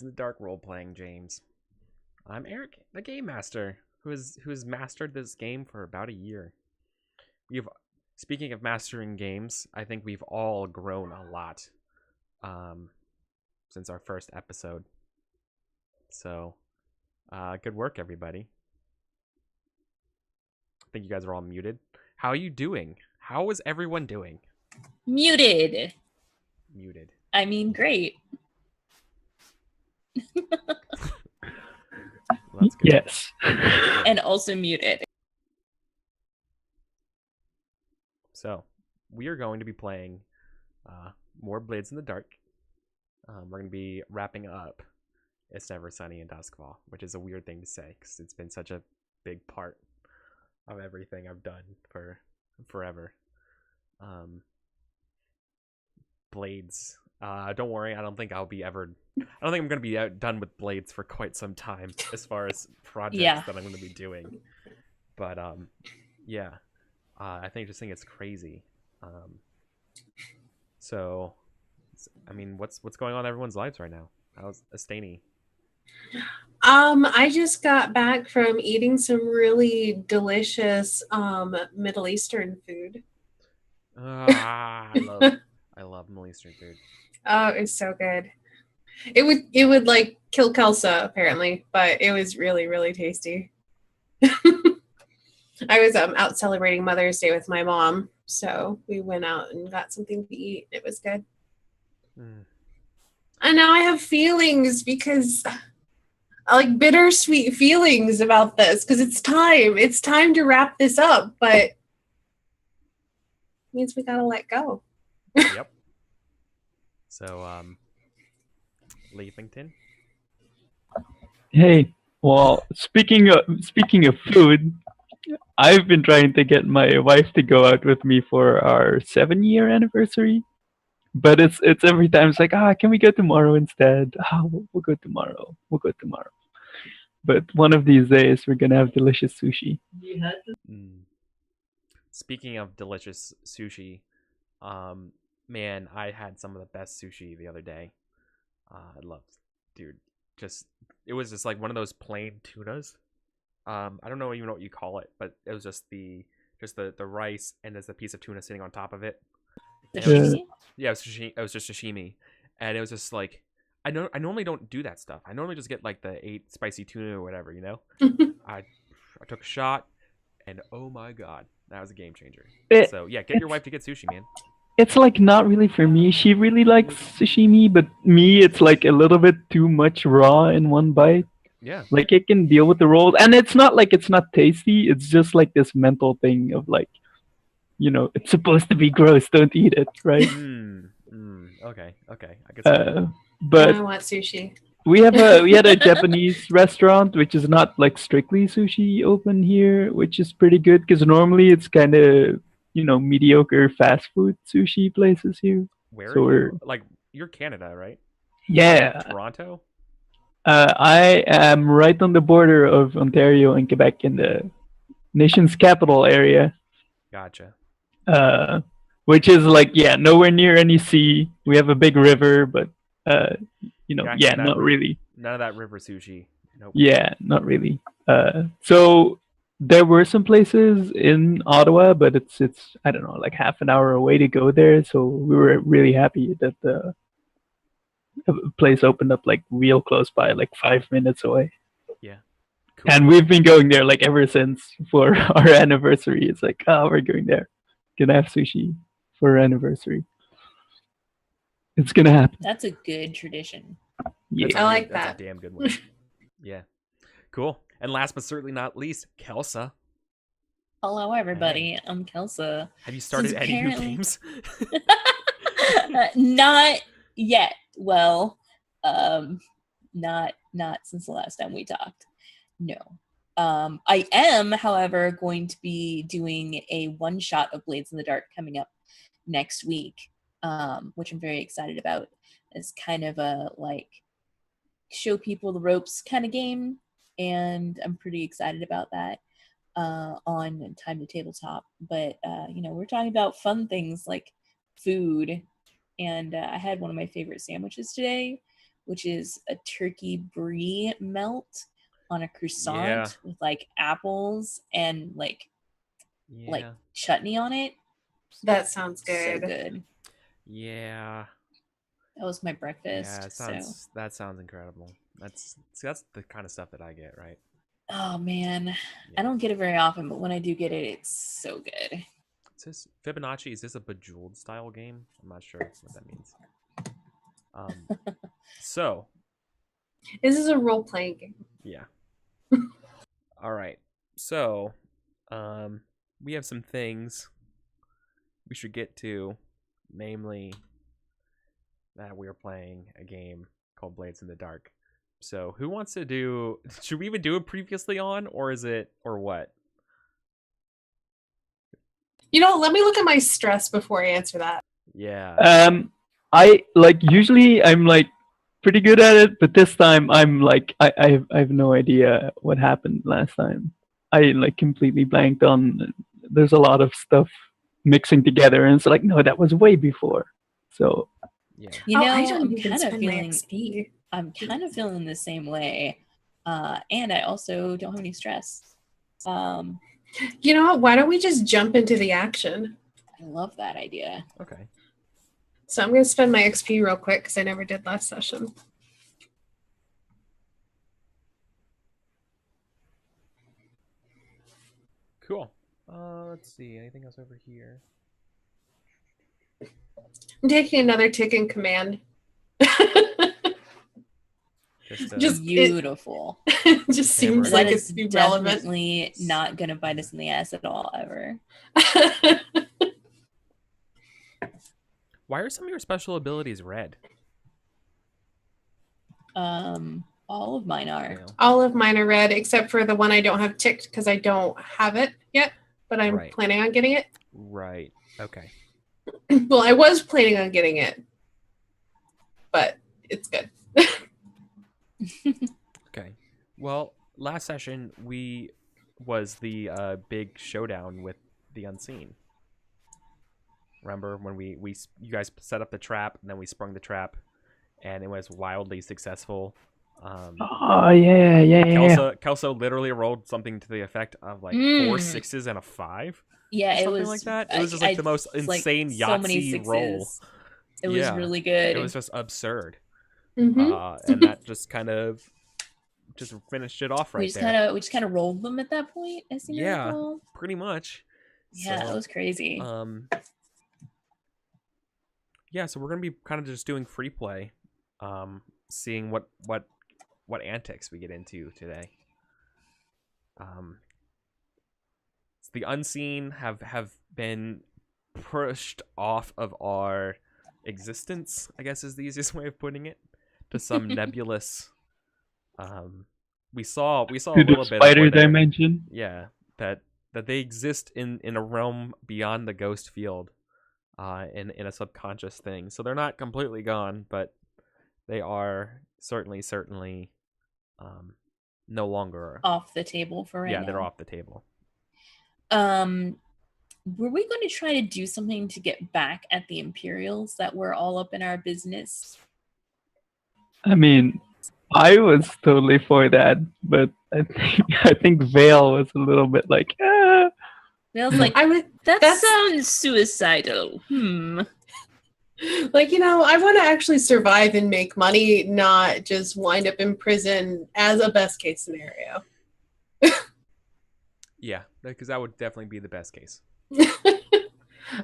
The Dark Role Playing James. I'm Eric, the Game Master, who has mastered this game for about a year. We've Speaking of mastering games, I think we've all grown a lot um, since our first episode. So, good work, everybody. I think you guys are all muted. How are you doing? How is everyone doing? Muted. Muted. I mean, great. Well, that's good. Yes. And also muted. So, we are going to be playing more Blades in the Dark. We're going to be wrapping up It's Never Sunny in Doskvol, which is a weird thing to say because it's been such a big part of everything I've done for forever. Blades. Don't worry, I don't think I'm going to be done with Blades for quite some time as far as projects that I'm going to be doing. But yeah, I think it's crazy. So, I mean, what's going on in everyone's lives right now? How's Asteyni? I just got back from eating some really delicious Middle Eastern food. I love Middle Eastern food. Oh, it's so good. It would like kill Kelsa apparently, but it was really, really tasty. I was out celebrating Mother's Day with my mom, so we went out and got something to eat. It was good. And now I have feelings because like bittersweet feelings about this because it's time to wrap this up, but it means we gotta let go. Yep. So Liefington. Hey, well, speaking of food, I've been trying to get my wife to go out with me for our 7-year anniversary, but it's every time it's like, can we go tomorrow instead? We'll go tomorrow. We'll go tomorrow. But one of these days we're gonna have delicious sushi. Speaking of delicious sushi, man, I had some of the best sushi the other day. I loved, dude. It was just like one of those plain tunas. I don't know even what you call it, but it was just the rice and there's a piece of tuna sitting on top of it. Sashimi? Yeah, it was just sashimi, and it was just like I normally don't do that stuff. I normally just get like the 8 spicy tuna or whatever, you know. I took a shot, and oh my god, that was a game changer. So yeah, get your wife to get sushi, man. It's like not really for me. She really likes sashimi, but me, it's like a little bit too much raw in one bite. Yeah. Like it can deal with the rolls, and it's not like it's not tasty. It's just like this mental thing of like, it's supposed to be gross. Don't eat it, right? Okay. I guess. But I want sushi. we had a Japanese restaurant which is not like strictly sushi open here, which is pretty good because normally it's kind of mediocre fast food sushi places here. Where are you? Like you're Canada, right? Yeah. Toronto? I am right on the border of Ontario and Quebec in the nation's capital area. Gotcha. Which is like, nowhere near any sea. We have a big river, but not really. None of that river sushi. Nope. Yeah, not really. So there were some places in Ottawa, but it's I don't know, like half an hour away to go there. So we were really happy that the place opened up like real close by, like 5 minutes away. Yeah. Cool. And we've been going there like ever since for our anniversary. It's like, we're going there. Gonna have sushi for our anniversary. It's gonna happen. That's a good tradition. Yeah. I like that. That's a damn good one. Yeah. Cool. And last but certainly not least, Kelsa. Hello, everybody. I'm Kelsa. Have you started any new games? Not yet. Well, not since the last time we talked. No. I am, however, going to be doing a one-shot of Blades in the Dark coming up next week, which I'm very excited about. It's kind of a like show people the ropes kind of game, and I'm pretty excited about that on Time to Tabletop. But we're talking about fun things like food, and I had one of my favorite sandwiches today, which is a turkey brie melt on a croissant with like apples and like chutney on it. That sounds good. So good. Yeah. That was my breakfast. Yeah, that sounds incredible. That's the kind of stuff that I get, right? Oh man, Yeah. I don't get it very often, but when I do get it, it's so good. Is this Fibonacci? Is this a Bejeweled style game? I'm not sure what that means. So This is a role-playing game. yeah. All right. So, we have some things we should get to, namely that we're playing a game called Blades in the Dark. So, who wants to do? Should we even do it previously on, or what? Let me look at my stress before I answer that. Yeah. I usually I'm pretty good at it, but this time I'm I have no idea what happened last time. I completely blanked on. There's a lot of stuff mixing together, and it's no, that was way before. So yeah. I'm kind of feeling the same way, and I also don't have any stress. You know what? Why don't we just jump into the action? I love that idea. Okay. So I'm going to spend my XP real quick because I never did last session. Cool. Let's see. Anything else over here? I'm taking another tick in command. Just beautiful. It just seems like it's irrelevant. Definitely not going to bite us in the ass at all, ever. Why are some of your special abilities red? All of mine are. Yeah. All of mine are red, except for the one I don't have ticked because I don't have it yet, but I'm planning on getting it. Right. Okay. Well, I was planning on getting it, but it's good. Okay. Well, last session was the big showdown with the unseen. Remember when you guys set up the trap and then we sprung the trap, and it was wildly successful. Oh yeah. Kelsa literally rolled something to the effect of 4 6s and a 5. Yeah, it was like that. It was just the most insane Yahtzee roll. It was really good. It was just absurd. Mm-hmm. And that just kind of just finished it off we just kind of rolled them at that point. Pretty much. Yeah, so, that was crazy. Yeah, so we're gonna be kind of just doing free play, seeing what antics we get into today. The unseen have been pushed off of our existence, I guess is the easiest way of putting it, to some nebulous. We saw a little bit spider dimension. Yeah, that they exist in a realm beyond the ghost field. In a subconscious thing, so they're not completely gone, but they are certainly no longer off the table for right now. Yeah, they're off the table. Were we going to try to do something to get back at the Imperials that were all up in our business? I mean, I was totally for that, but I think Vale was a little bit like, Vale's like, that sounds suicidal. I want to actually survive and make money, not just wind up in prison as a best case scenario. Yeah, because that would definitely be the best case.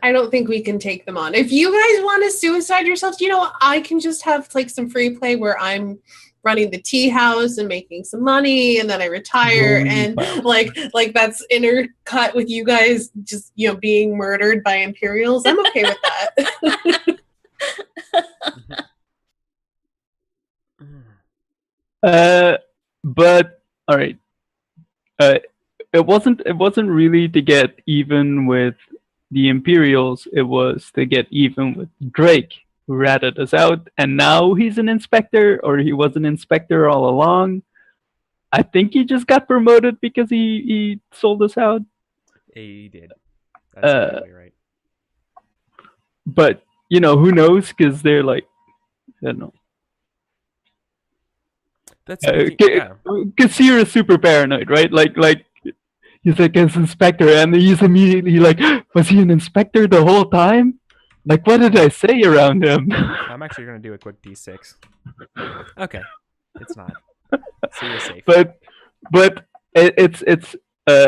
I don't think we can take them on. If you guys want to suicide yourselves, I can just have some free play where I'm running the tea house and making some money, and then I retire, and that's intercut with you guys just being murdered by Imperials. I'm okay with that. But all right, it wasn't really to get even with the Imperials. It was to get even with Drake, who ratted us out, and now he's an inspector, or he was an inspector all along. I think he just got promoted because he sold us out. He did. That's exactly right. But who knows? Because they're I don't know. That's yeah. Because Seer is super paranoid, right? Like he's like as inspector, and he's immediately like, was he an inspector the whole time? Like, what did I say around him? I'm actually gonna do a quick D6. Okay, it's not. So you're safe. But it's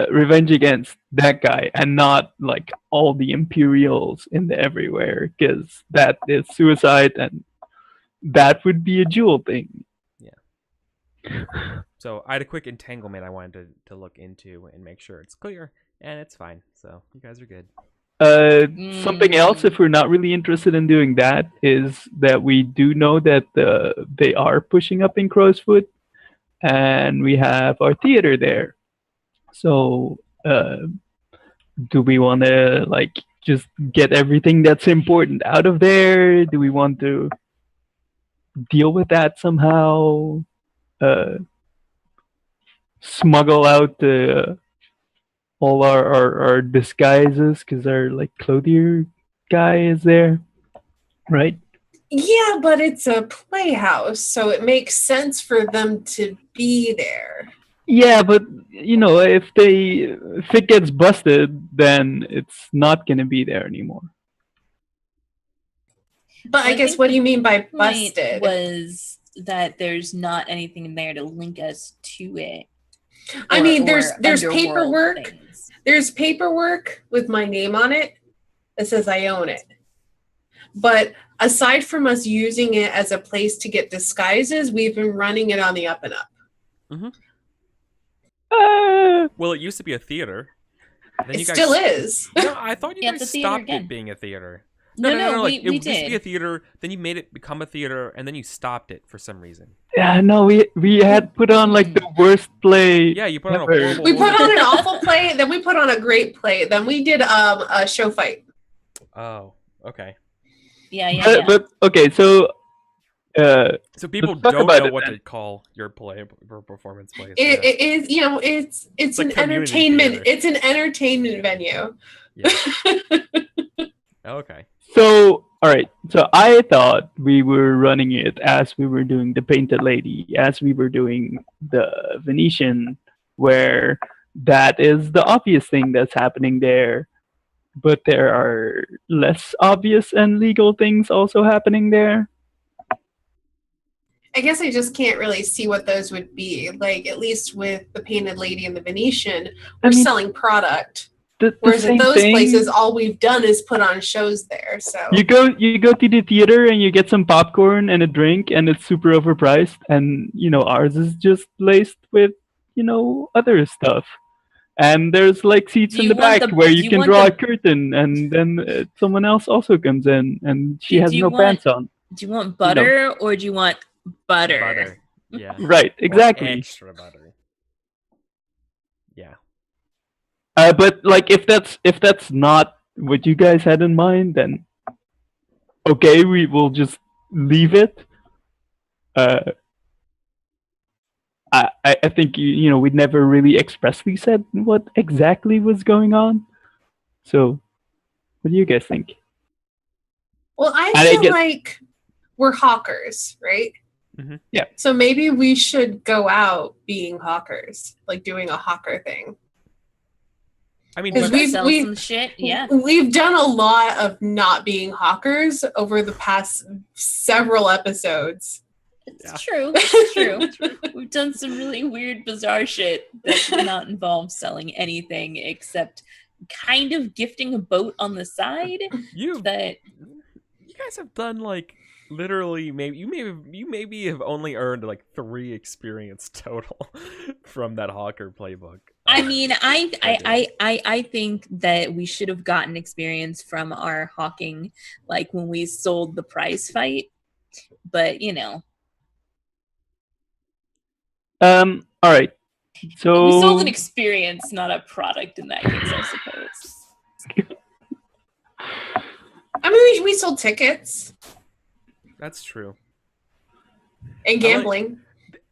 revenge against that guy, and not like all the Imperials in the everywhere, because that is suicide, and that would be a Jewel thing. So I had a quick entanglement I wanted to look into and make sure it's clear, and it's fine. So you guys are good. Something else, if we're not really interested in doing that, is that we do know that they are pushing up in Crowsfoot, and we have our theater there. So, do we want to like just get everything that's important out of there? Do we want to deal with that somehow? Smuggle out all our disguises because our like clothier guy is there, right? Yeah, but it's a playhouse, so it makes sense for them to be there. Yeah, but you know, if it gets busted, then it's not gonna be there anymore. But I guess think what do you mean by the point busted? was that there's not anything in there to link us to it. I mean, there's underworld paperwork. things. There's paperwork with my name on it that says I own it. But aside from us using it as a place to get disguises, we've been running it on the up and up. Mm-hmm. Well, it used to be a theater. Then It still is. No, I thought you Yeah, it's guys a theater stopped again. it being a theater. No, Like, we it used to be a did. theater, then you made it become a theater, and then you stopped it for some reason. Yeah, no, we had put on like the worst play. Yeah, you put on a ever. horrible. We put on an awful play, then we put on a great play, then we did a show fight. Oh, okay. Yeah. But okay, so So people Let's talk don't about know it what then. to call your play or performance plays. It is, you know, it's a an community entertainment. theater. It's an entertainment venue. Yeah. Okay. So, all right. So I thought we were running it as we were doing the Painted Lady, as we were doing the Venetian, where that is the obvious thing that's happening there. But there are less obvious and legal things also happening there. I guess I just can't really see what those would be. Like, at least with the Painted Lady and the Venetian, we're selling product. The Whereas same at those thing, places, all we've done is put on shows there. So you go to the theater and you get some popcorn and a drink, and it's super overpriced. And you know, ours is just laced with other stuff. And there's like seats in the back where you can draw a curtain, and then someone else also comes in, and she has no pants on. Do you want butter or do you want butter? Butter. Yeah. Right. Exactly. Or extra butter. Yeah. But like, if that's not what you guys had in mind, then okay, we will just leave it. I think we never really expressly said what exactly was going on. So, what do you guys think? well, I feel like we're hawkers, right? Mm-hmm. Yeah. So maybe we should go out being hawkers, like doing a hawker thing. I mean, Because Let's sell some shit. Yeah. We've done a lot of not being hawkers over the past several episodes. It's true. It's true. We've done some really weird, bizarre shit that did not involve selling anything except kind of gifting a boat on the side. you guys have done like literally you maybe have only earned like 3 experience total from that hawker playbook. I mean, I think that we should have gotten experience from our hawking, like when we sold the prize fight. But All right. So we sold an experience, not a product in that case, I suppose. I mean, we sold tickets That's true. and gambling.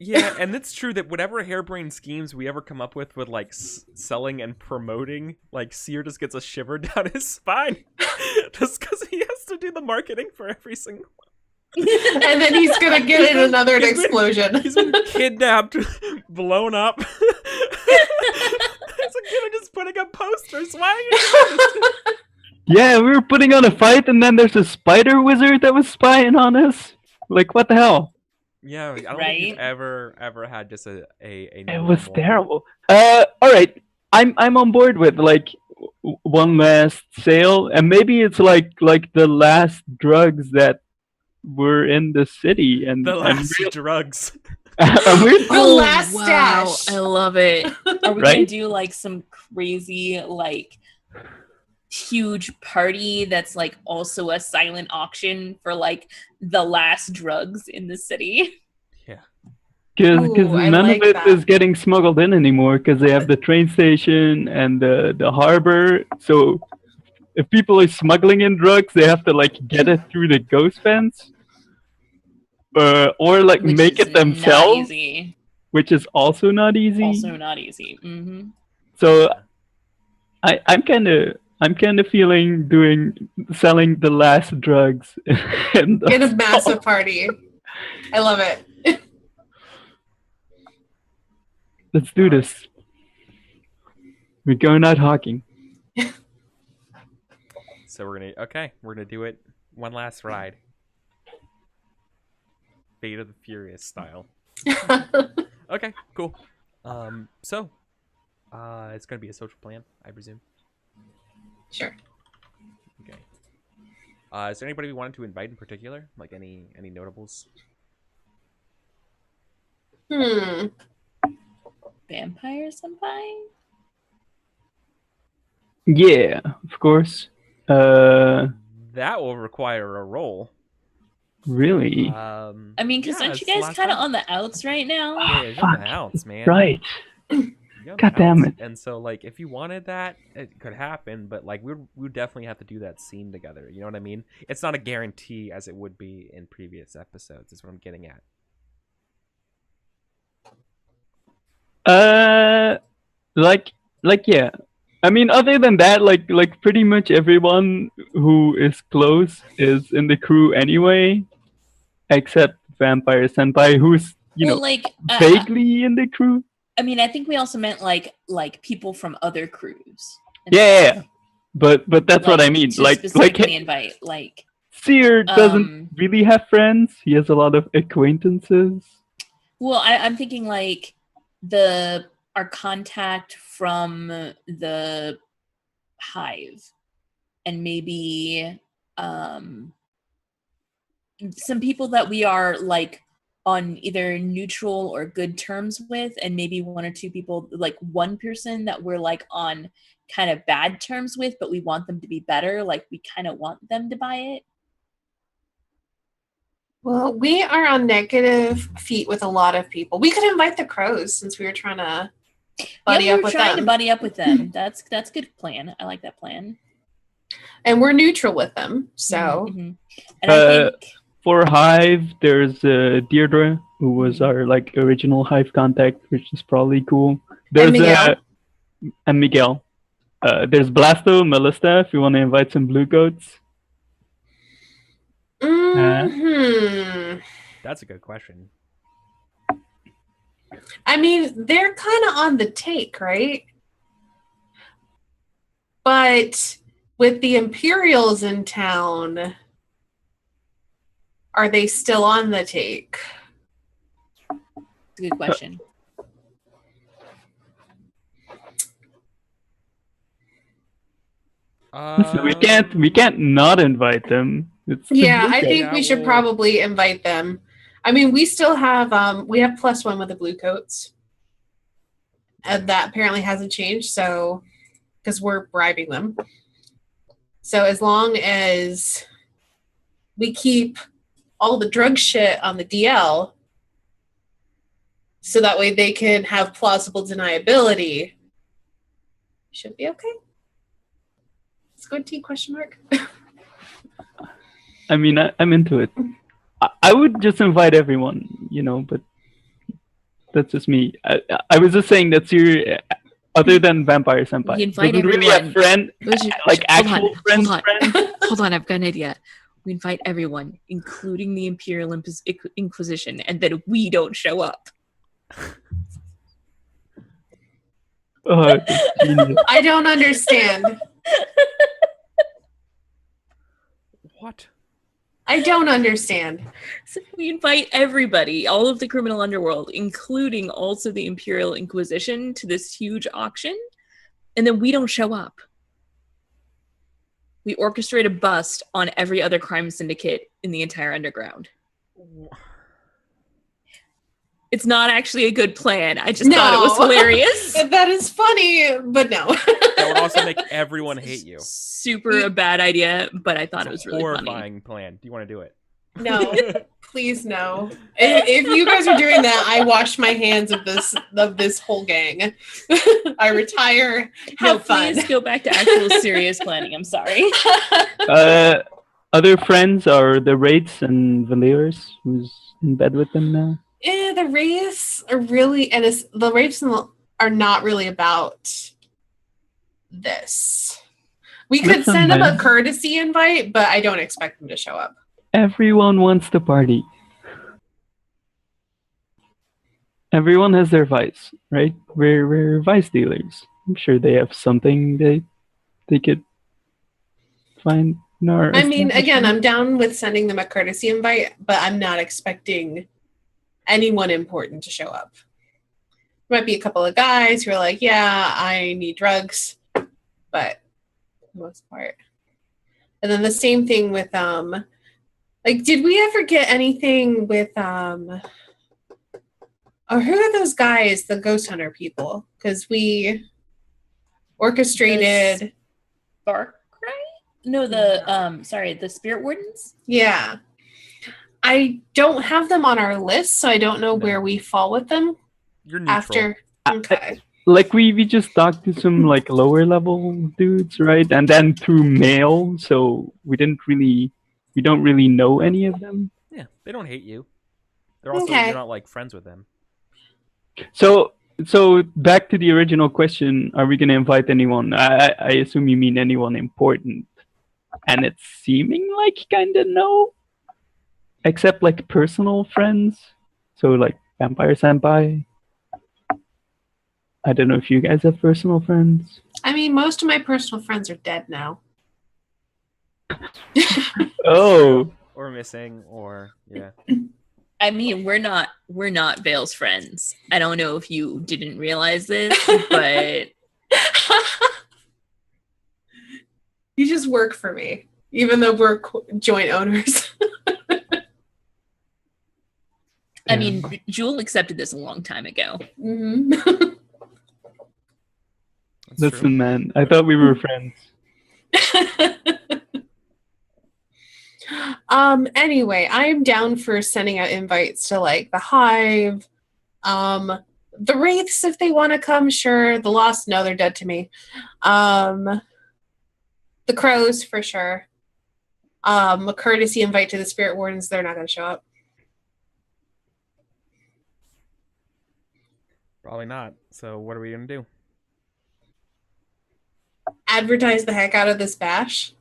Yeah, and it's true that whatever harebrained schemes we ever come up with like selling and promoting, like Seer just gets a shiver down his spine just because he has to do the marketing for every single one. And then he's gonna get in another explosion. He's been kidnapped, blown up. It's like you're just putting up posters. Why are you doing this? Yeah, we were putting on a fight, and then there's a spider wizard that was spying on us. Like, what the hell? Yeah, I don't Right? think you've ever had just a It was normal- terrible. All right, I'm on board with like one last sale, and maybe it's like the last drugs that were in the city, and The and last drugs. and we're The last stash. I love it. Are we gonna Right? do like some crazy like huge party that's like also a silent auction for like the last drugs in the city? Yeah. because Ooh, I none like of it is that. getting smuggled in anymore because they have the train station and the harbor. So if people are smuggling in drugs, they have to like get it through the ghost fence, or like Which make is it themselves, Not easy. which is also not easy. Also not easy. Mm-hmm. So I'm kind of feeling selling the last drugs and In a massive party. I love it. let's do this. We're going out hawking. So we're gonna do it one last ride. Fate of the Furious style. Okay, cool. So it's gonna be a social plan, I presume. Sure. Okay. Is there anybody we wanted to invite in particular? Like any notables? Vampire senpai? Yeah, of course. That will require a roll. Really? I mean, because yeah, aren't you it's the guys last kind of time. on the outs right now? Yeah, you're on the outs, man. Right. You're on the God damn outs. it. And so, like, if you wanted that, it could happen. But like, we would definitely have to do that scene together. You know what I mean? It's not a guarantee as it would be in previous episodes. Is what I'm getting at. Like yeah. I mean, other than that, like pretty much everyone who is close is in the crew anyway, except Vampire Senpai, who's Well, like, vaguely in the crew. I mean, I think we also meant like people from other crews. and Yeah. stuff. But that's what Like, I mean. to Like specifically invite like. Seer doesn't um, really have friends. He has a lot of acquaintances. Well, I'm thinking like our contact from the hive, and maybe some people that we are like on either neutral or good terms with, and maybe one or two people, like one person that we're like on kind of bad terms with, but we want them to be better. Like we kind of want them to buy it. Well, we are on negative feet with a lot of people. We could invite the crows since we were trying to buddy yeah, up we were with trying them. to buddy up with them. That's a good plan. I like that plan. And we're neutral with them. So Mhm. And I think For Hive, there's Deirdre, who was our like original Hive contact, which is probably cool. There's Miguel. And Miguel. There's Blasto, Melissa, if you want to invite some blue goats. That's a good question. I mean, they're kind of on the take, right? But with the Imperials in town, are they still on the take? it's a good question. Listen, we can't not invite them. It's the Yeah, blue I goats. think Yeah, we should well- probably invite them. I mean, we still have we have +1 with the blue coats. And that apparently hasn't changed, so because we're bribing them. So as long as we keep all the drug shit on the DL, so that way they can have plausible deniability, should be okay. Squid T question mark. I mean, I'm into it. I would just invite everyone, but that's just me. I was just saying that Siri, other than Vampire Senpai, We invite doesn't really have everyone. friend, like actual friends. Hold on, I've got an idea. We invite everyone, including the Imperial Inquisition, and then we don't show up. Oh, genius. I don't understand. What? I don't understand. So we invite everybody, all of the criminal underworld, including also the Imperial Inquisition, to this huge auction, and then we don't show up. We orchestrate a bust on every other crime syndicate in the entire underground. It's not actually a good plan. I just thought it was hilarious. That is funny, but no. That would also make everyone hate you. Super a bad idea, but I thought it was really horrifying funny. plan. Do you want to do it? No, please no. If you guys are doing that, I wash my hands of this whole gang. I retire. Have fun. Please go back to actual serious planning. I'm sorry. Other friends are the Wraiths and Valeers, who's in bed with them now. The Wraiths are really, the Wraiths are not really about this. We could send them a courtesy invite, but I don't expect them to show up. Everyone wants to party. Everyone has their vice, right? We're vice dealers. I'm sure they have something they could find in our... I mean, again, I'm down with sending them a courtesy invite, but I'm not expecting anyone important to show up. There might be a couple of guys who are like, yeah, I need drugs, but for the most part. And then the same thing with like, did we ever get anything with or who are those guys, the ghost hunter people? Because we orchestrated Far Cry? No, the Spirit Wardens? Yeah. I don't have them on our list, so I don't know where we fall with them. You're neutral. Okay. Like we just talked to some like lower level dudes, right? And then through mail, so we don't really know any of them. Yeah, they don't hate you. They're also Okay. You're not like friends with them. So back to the original question: are we going to invite anyone? I assume you mean anyone important, and it's seeming like kind of no, except like personal friends. So like Vampire Senpai. I don't know if you guys have personal friends. I mean, most of my personal friends are dead now. Oh. Or missing, or yeah. I mean, we're not Vale's friends. I don't know if you didn't realize this, but You just work for me, even though we're joint owners. I mean, Jewel accepted this a long time ago. Mm-hmm. That's Listen, true. man, I thought we were friends. Anyway, I'm down for sending out invites to like the Hive, the Wraiths if they want to come, sure. The Lost, no, they're dead to me. The Crows for sure. A courtesy invite to the Spirit Wardens, they're not going to show up. Probably not. So what are we gonna do? Advertise the heck out of this bash.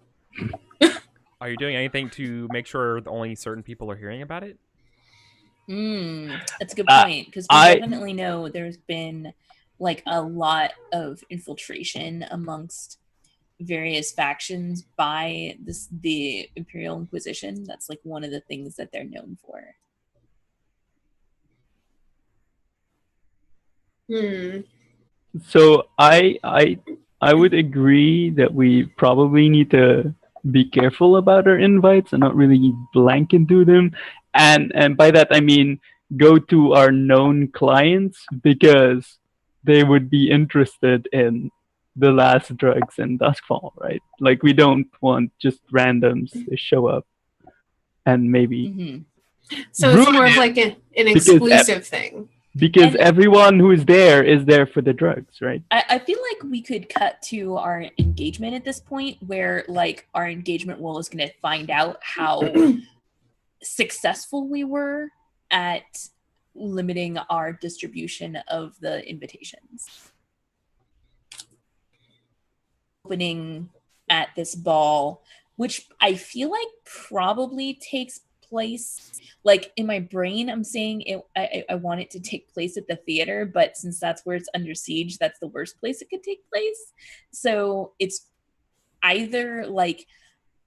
Are you doing anything to make sure only certain people are hearing about it? That's a good point, because we definitely know there's been like a lot of infiltration amongst various factions by the Imperial Inquisition. That's like one of the things that they're known for. So I would agree that we probably need to be careful about our invites and not really blanket do them. And by that I mean go to our known clients because they would be interested in the last drugs in Duskvol, right? Like we don't want just randoms to show up and maybe So it's more of like an exclusive thing. Because everyone who is there for the drugs, right? I feel like we could cut to our engagement at this point where like our engagement role is going to find out how successful we were at limiting our distribution of the invitations. Opening at this ball which I feel like probably takes place, like in my brain I'm saying I want it to take place at the theater, but since that's where it's under siege, that's the worst place it could take place. So it's either like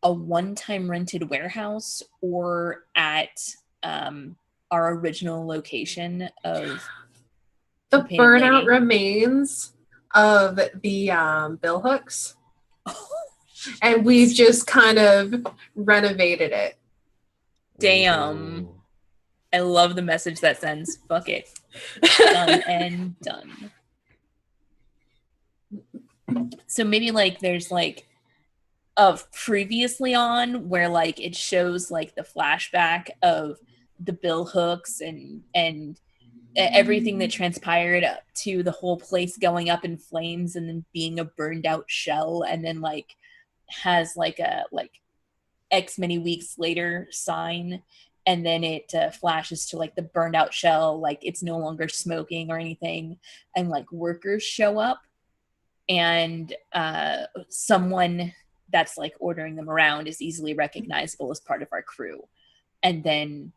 a one-time rented warehouse or at our original location of The Painted burnout Lady. remains of the bill hooks. And we've just kind of renovated it. Damn. Ooh. I love the message that sends. Fuck it. Done and done. So maybe like there's like of previously on where like it shows like the flashback of the bill hooks and everything that transpired up to the whole place going up in flames and then being a burned out shell, and then like has like a like X many weeks later sign, and then it flashes to like the burned out shell, like it's no longer smoking or anything, and like workers show up, and someone that's like ordering them around is easily recognizable as part of our crew, and then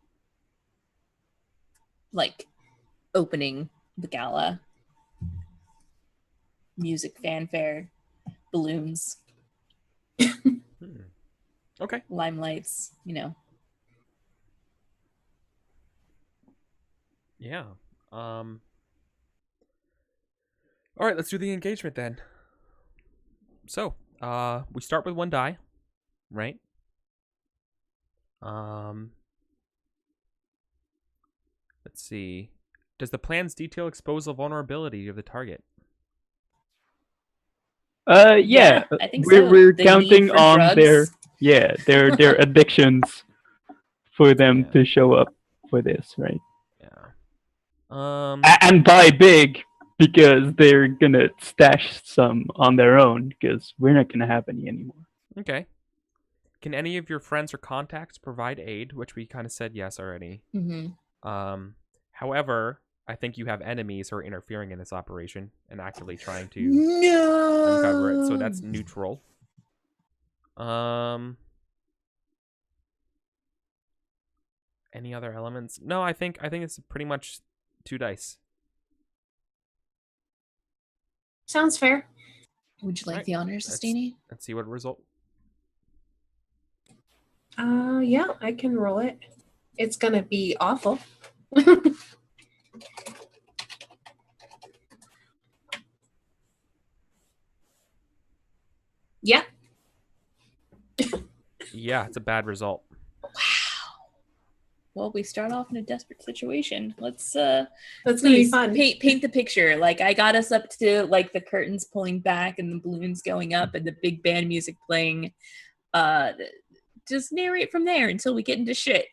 like opening the gala, music, fanfare, balloons, Okay. limelights, you know. Yeah. All right, let's do the engagement then. So, we start with one die, right? Let's see. Does the plan's detail expose the vulnerability of the target? Yeah. I think we're so. The counting need for on drugs. their addictions for them Yeah. to show up for this, right? Yeah. And buy big because they're gonna stash some on their own because we're not gonna have any anymore. Okay. Can any of your friends or contacts provide aid? Which we kind of said yes already. Mm-hmm. However, I think you have enemies who are interfering in this operation and actively trying to No. uncover it. So that's neutral. Any other elements? No, I think it's pretty much 2 dice. Sounds fair. Would you like Alright, the honors, Asteyni? Let's see what result. Yeah, I can roll it. It's gonna be awful. Yeah. Yeah, it's a bad result. Wow. Well, we start off in a desperate situation. Let's That's gonna be fun. paint the picture. Like I got us up to like the curtains pulling back and the balloons going up and the big band music playing. Just narrate from there until we get into shit.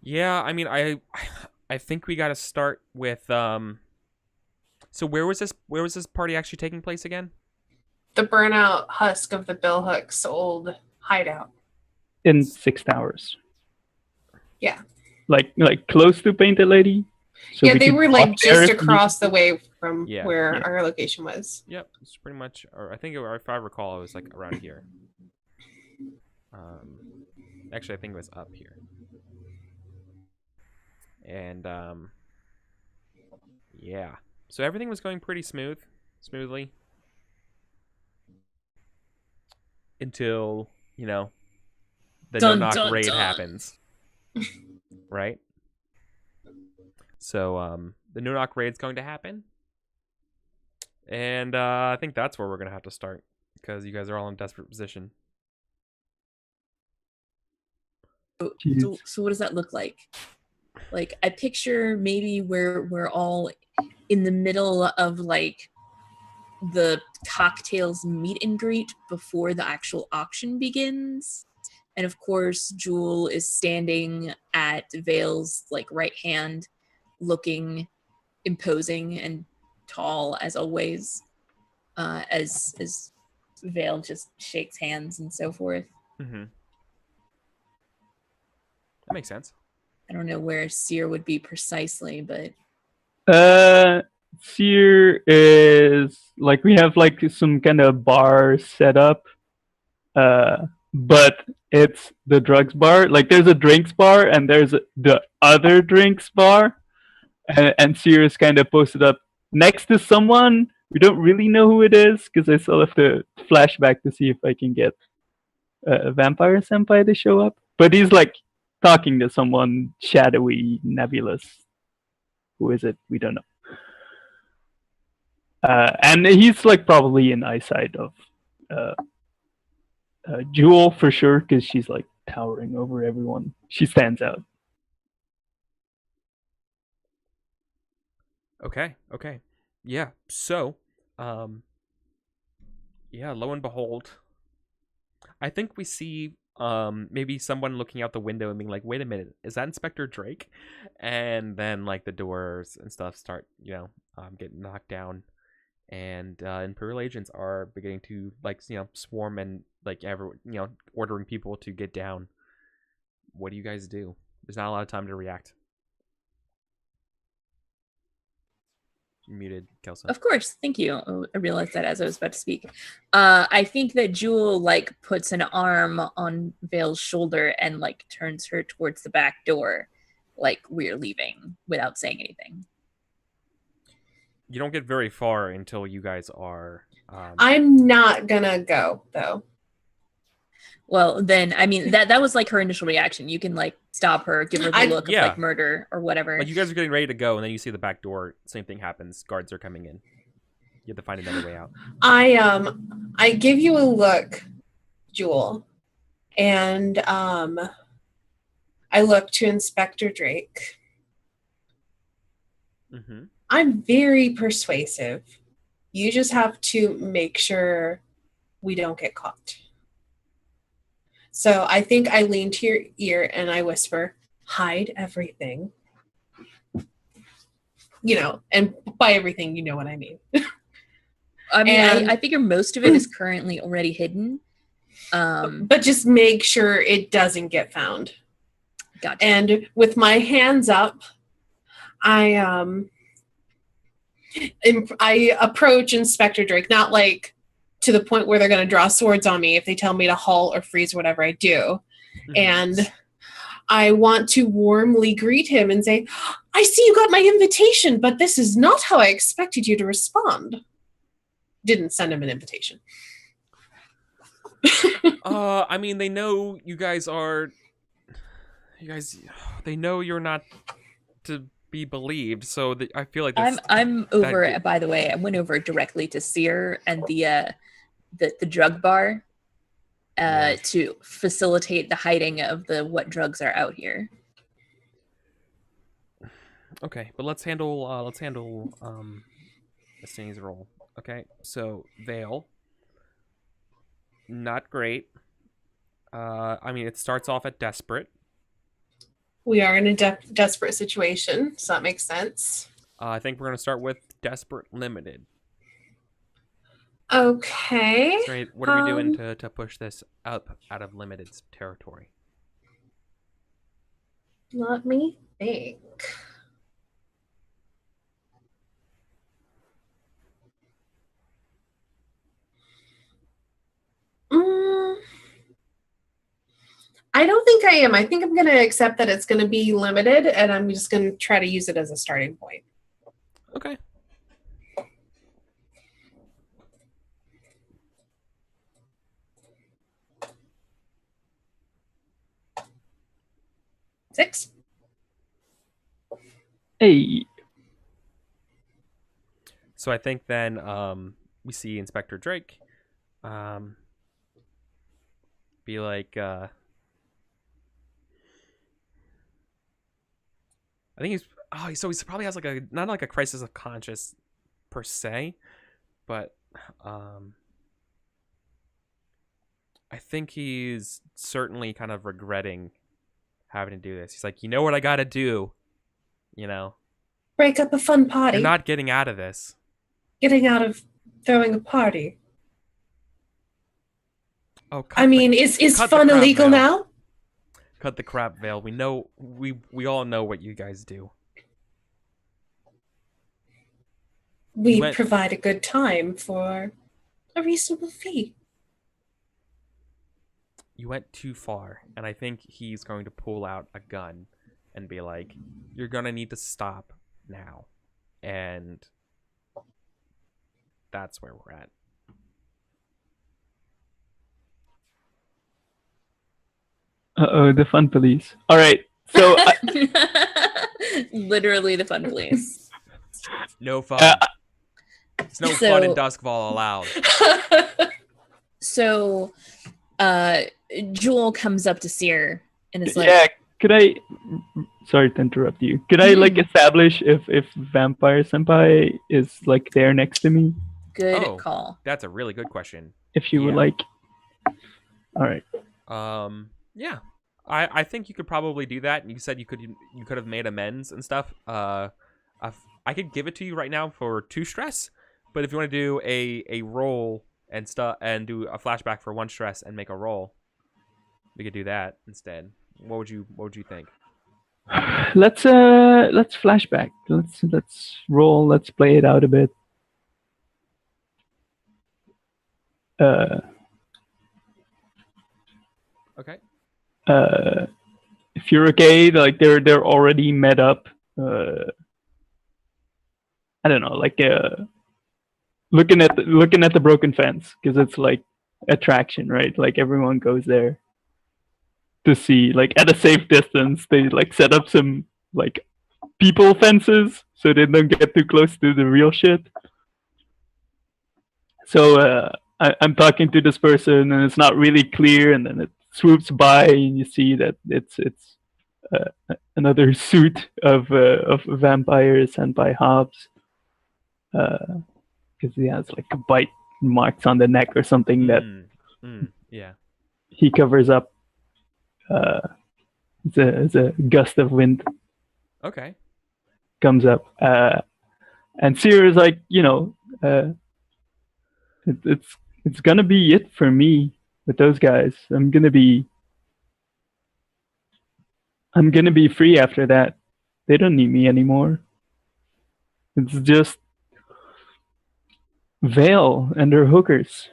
Yeah, I mean, I think we got to start with So where was this party actually taking place again? The burnout husk of the Bill Hooks old hideout. In 6 Towers. Yeah. Like close to Painted Lady. So yeah, we they could were walk like there just if we- across the way from Yeah. where Yeah. our location was. Yep, it's pretty much. Or I think if I recall, it was like around here. Actually, I think it was up here. And yeah. So everything was going pretty smoothly. Until, the Dun, no-knock dun, raid dun. happens. Right? So, the no-knock raid's going to happen. And I think that's where we're going to have to start. Because you guys are all in desperate position. So what does that look like? Like I picture maybe where we're all in the middle of like the cocktails meet and greet before the actual auction begins. And of course, Jewel is standing at Vale's like right hand, looking imposing and tall as always, as Vale just shakes hands and so forth. Mm-hmm. That makes sense. I don't know where Seer would be precisely, but Seer is like we have like some kind of bar set up but it's the drugs bar. Like there's a drinks bar and there's the other drinks bar, and Sirius kind of posted up next to someone. We don't really know who it is because I still have to flashback to see if I can get Vampire Senpai to show up. But he's like talking to someone shadowy, nebulous. Who is it? We don't know. And he's like probably in eyesight of Jewel for sure because she's like towering over everyone. She stands out. Okay. Yeah. So, yeah, lo and behold, I think we see maybe someone looking out the window and being like, wait a minute, is that Inspector Drake? And then like the doors and stuff start, getting knocked down, and Imperial agents are beginning to like, swarm and like ordering people to get down. What do you guys do? There's not a lot of time to react. Muted, Kelsa. Of course, thank you. Oh, I realized that as I was about to speak. I think that Jewel like puts an arm on Vale's shoulder and like turns her towards the back door, like we're leaving, without saying anything. You don't get very far until you guys are. I'm not gonna go though. Well, then, I mean, that was like her initial reaction. You can like stop her, give her the look of like murder or whatever. Like you guys are getting ready to go, and then you see the back door. Same thing happens. Guards are coming in. You have to find another way out. I give you a look, Jewel, and I look to Inspector Drake. Mm-hmm. I'm very persuasive. You just have to make sure we don't get caught. So I think I lean to your ear and I whisper, hide everything. And by everything, you know what I mean. I mean, I figure most of it is currently already hidden. But just make sure it doesn't get found. Gotcha. And with my hands up, I approach Inspector Drake, not like to the point where they're going to draw swords on me if they tell me to halt or freeze or whatever I do. Mm-hmm. And I want to warmly greet him and say, I see you got my invitation, but this is not how I expected you to respond. Didn't send him an invitation. I mean, they know you guys are... They know you're not to be believed, so I feel like that's... I'm over it, by the way. I went over directly to Seer and the drug bar to facilitate the hiding of what drugs are out here. Okay, but let's handle Asteyni's role. Okay, so Vale, not great. I mean, it starts off at desperate. We are in a desperate situation, so that makes sense. I think we're going to start with desperate limited. Okay. So what are we doing to push this up out of limited territory? Let me think. I don't think I am. I think I'm going to accept that it's going to be limited, and I'm just going to try to use it as a starting point. Okay. Six. Hey. So I think then we see Inspector Drake be like, I think he probably has like not like a crisis of conscience per se, but I think he's certainly kind of regretting having to do this. He's like, you know what I gotta do, break up a fun party. You're not getting out of this. Getting out of throwing a party. Oh, is fun illegal now? Cut the crap, Vale. We know, we all know what you guys do. We provide a good time for a reasonable fee. you went too far, and I think he's going to pull out a gun and be like, you're gonna need to stop now. And that's where we're at. Uh-oh, the fun police. All right, so Literally the fun police. No fun. There's no fun in Doskvol allowed. So, Jewel comes up to Seer and is like, yeah, could I? Sorry to interrupt you. Could I like establish if Vampire Senpai is like there next to me? Good call. That's a really good question. If you would like. All right. Yeah. I think you could probably do that. You said you could have made amends and stuff. I could give it to you right now for 2 stress, but if you want to do a roll and stuff and do a flashback for 1 stress and make a roll, we could do that instead. What would you think? Let's flashback. Let's roll. Let's play it out a bit. Okay. If you're okay, like they're already met up. I don't know, like looking at the broken fence, because it's like attraction, right? Like everyone goes there to see, like at a safe distance. They like set up some like people fences so they don't get too close to the real shit. So I'm talking to this person and it's not really clear, and then it swoops by and you see that it's another suit of vampires sent by Hobbs, because he has like bite marks on the neck or something that yeah, he covers up. It's a gust of wind. Okay. Comes up, and Seer is like, it's gonna be it for me with those guys. I'm gonna be free after that. They don't need me anymore. It's just Vale and their hookers.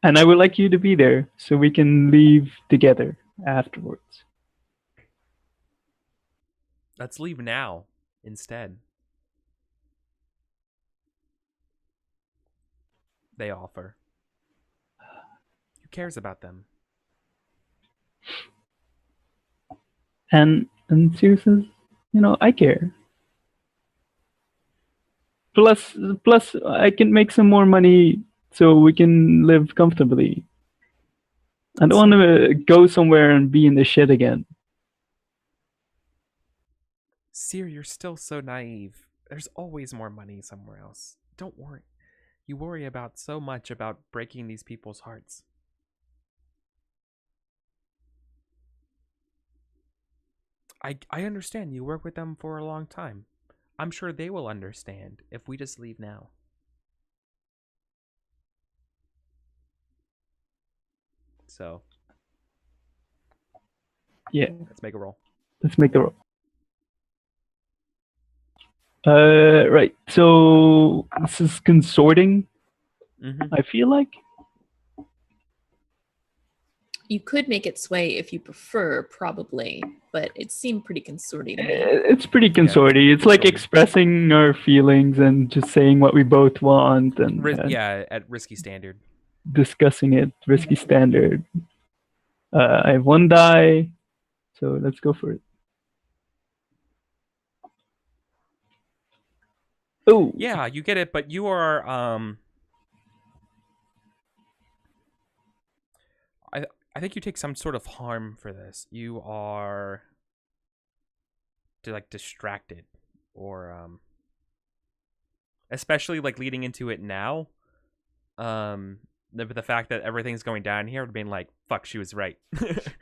And I would like you to be there so we can leave together afterwards. Let's leave now instead. They offer. Who cares about them? And Seer says, I care. Plus, I can make some more money so we can live comfortably. I don't want to go somewhere and be in the shit again. Seer, you're still so naive. There's always more money somewhere else. Don't worry. You worry about so much about breaking these people's hearts. I understand you work with them for a long time. I'm sure they will understand if we just leave now. So, yeah, let's make a roll. Let's make the roll. Right. So this is consorting. I feel like you could make it sway if you prefer, probably, but it seemed pretty consorty to me. It's pretty consorty. It's like expressing our feelings and just saying what we both want, and at risky standard. Discussing it, risky standard. I have 1 die, so let's go for it. Oh yeah, you get it, but you are I think you take some sort of harm for this. You are distracted, or especially like leading into it now. The fact that everything's going down here would have been like, fuck, she was right.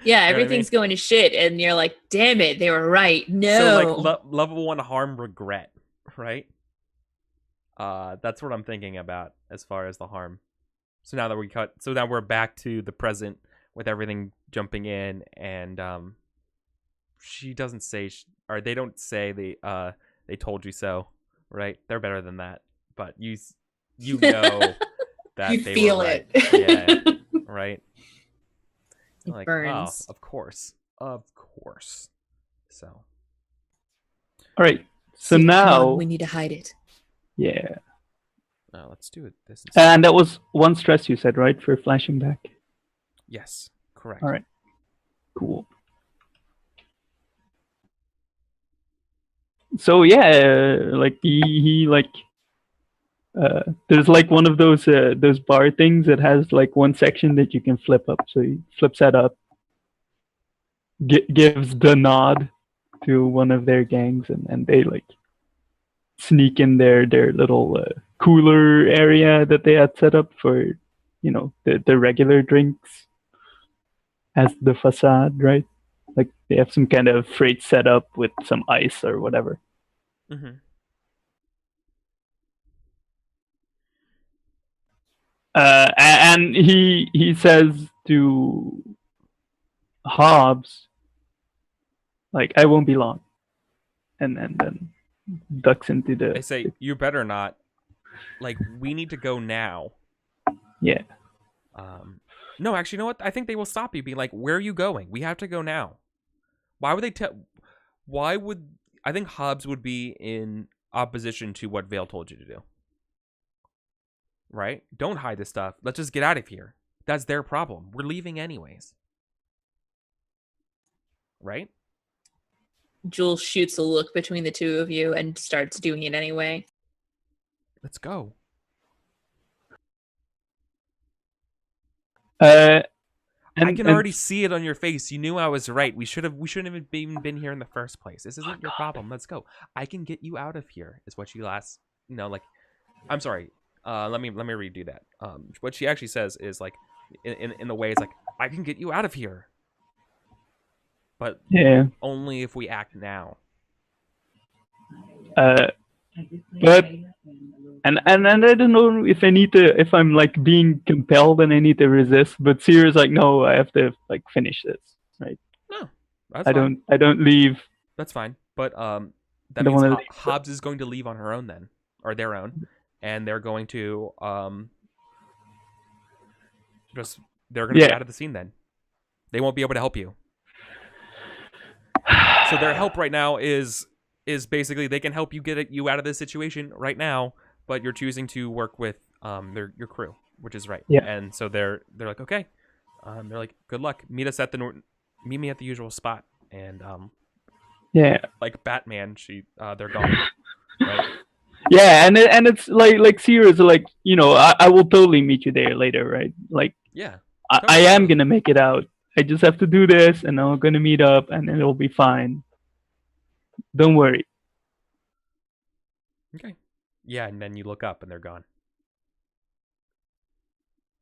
Yeah, everything's going to shit, and you're like, damn it, they were right. No. So like level 1 harm regret, right? That's what I'm thinking about as far as the harm. So now we're back to the present with everything jumping in, and she doesn't say, or they don't say they told you so, right? They're better than that, but you know that You they feel were right. it. Yeah, right. It Like, burns. oh, of course. So, All right. So Come now, on, we need to hide it. yeah. let's do it. This instead. And that was one stress you said, right, for flashing back? Yes, correct. All right. Cool. So yeah, like he like there's like one of those bar things that has like one section that you can flip up. So he flips that up, gives the nod to one of their gangs, and they like sneak in their little cooler area that they had set up for, you know, the regular drinks as the facade, right? Like they have some kind of freight setup with some ice or whatever. Mm-hmm. And he says to Hobbs, like, I won't be long, and then ducks into the. They say, you better not. Like, we need to go now. Yeah. No, actually, you know what? I think they will stop you, be like, where are you going? We have to go now. Why would they why would... I think Hobbs would be in opposition to what Vale told you to do. Right? Don't hide this stuff. Let's just get out of here. That's their problem. We're leaving anyways. Right? Jules shoots a look between the two of you and starts doing it anyway. Let's go. I can already see it on your face. You knew I was right. We shouldn't have even been here in the first place. This isn't your problem. Let's go. I can get you out of here. Is what she last. Like, I'm sorry. Let me redo that. What she actually says is like, in the way it's like, I can get you out of here. But yeah. Only if we act now. But and I don't know if if I'm like being compelled and I need to resist, but Sierra's like, no, I have to like finish this, right? No, that's fine. I don't leave. That's fine. But that means Hobbs is going to leave on her own then, or their own, and they're going to they're going to get out of the scene then. They won't be able to help you. So their help right now is basically they can help you get you out of this situation right now, but you're choosing to work with your crew, which is right. Yeah. And so they're like, okay, they're like, good luck. Meet me at the usual spot. And yeah, like Batman, they're gone. Right? Yeah, and it's like Sierra's like, you know, I will totally meet you there later, right? Like, yeah, I am gonna make it out. I just have to do this, and I'm gonna meet up, and it'll be fine. Don't worry. Okay. Yeah, and then you look up, and they're gone.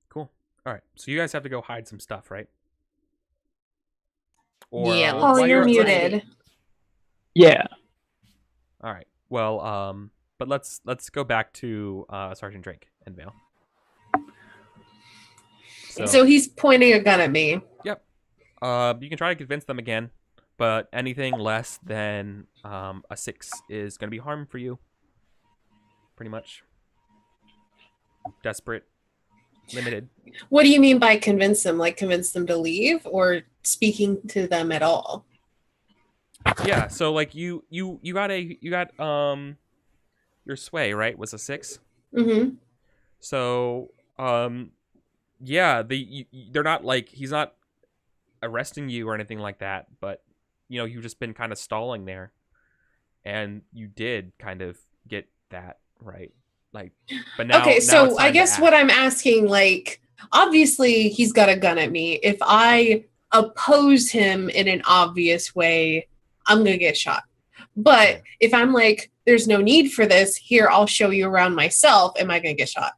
Cool. All right. So you guys have to go hide some stuff, right? Or, yeah. You're muted. Yeah. All right. Well, but let's go back to Sergeant Drake and Vale. So he's pointing a gun at me. Yep. You can try to convince them again, but anything less than a 6 is going to be harm for you. Pretty much. Desperate. Limited. What do you mean by convince them? Like convince them to leave, or speaking to them at all? Yeah. So like you got your sway, right? Was a 6. Mm-hmm. So yeah, they're not like, he's not arresting you or anything like that, but you know, you've just been kind of stalling there, and you did kind of get that right. Like, but now okay, so it's I guess what I'm asking, like, obviously he's got a gun at me. If I oppose him in an obvious way, I'm gonna get shot. But if I'm like, there's no need for this, here, I'll show you around myself, am I gonna get shot?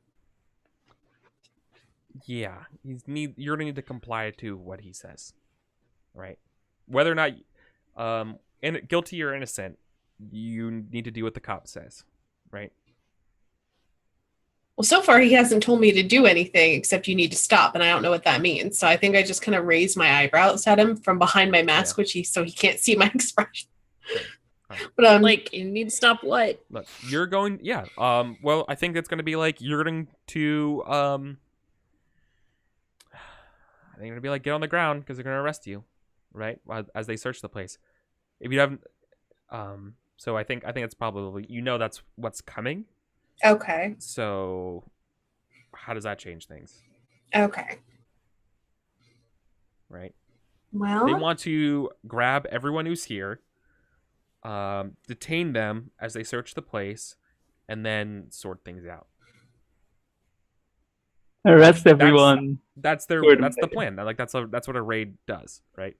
Yeah, you're gonna need to comply to what he says, right? Whether or not, guilty or innocent, you need to do what the cop says, right? Well, so far he hasn't told me to do anything except you need to stop, and I don't know what that means. So I think I just kind of raised my eyebrows at him from behind my mask, so he can't see my expression. But Like, you need to stop what? Look, you're going. Yeah. Well, I think it's going to be like you're going to. I think it'll be like get on the ground because they're going to arrest you, right? As they search the place. If you haven't. So I think it's probably that's what's coming. okay. So, how does that change things? Okay. Right. Well, They want to grab everyone who's here, detain them as they search the place, and then sort things out. Arrest everyone. That's the plan. Like that's what a raid does, right?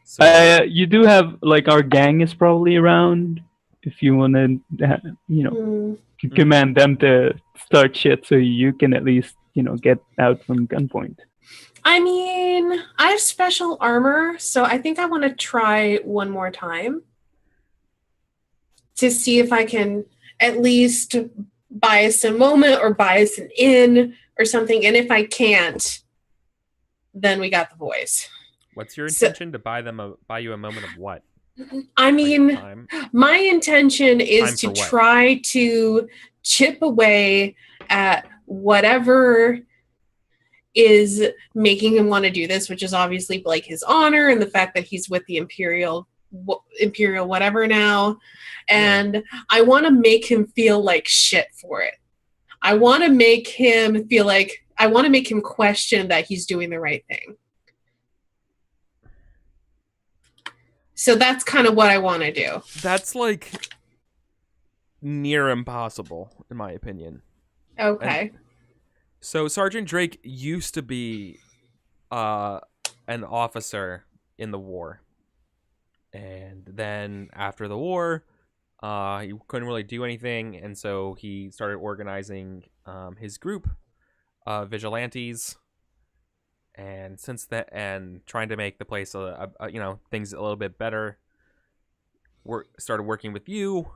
So You do have like our gang is probably around if you want to, command them to start shit so you can at least get out from gunpoint. I mean, I have special armor, so I think I want to try one more time to see if I can at least buy us a moment or buy us an inn or something. And if I can't, then we got the boys. what's your intention to buy you a moment of what? I mean, Like my intention is to try to chip away at whatever is making him want to do this, which is obviously like his honor and the fact that he's with the imperial whatever now, and I want to make him feel like shit for it. I want to make him question that he's doing the right thing. So that's kind of what I want to do. That's like near impossible, in my opinion. Okay. So Sergeant Drake used to be an officer in the war. And then after the war, he couldn't really do anything. And so he started organizing his group of vigilantes. And since that, and trying to make the place, things a little bit better, started working with you.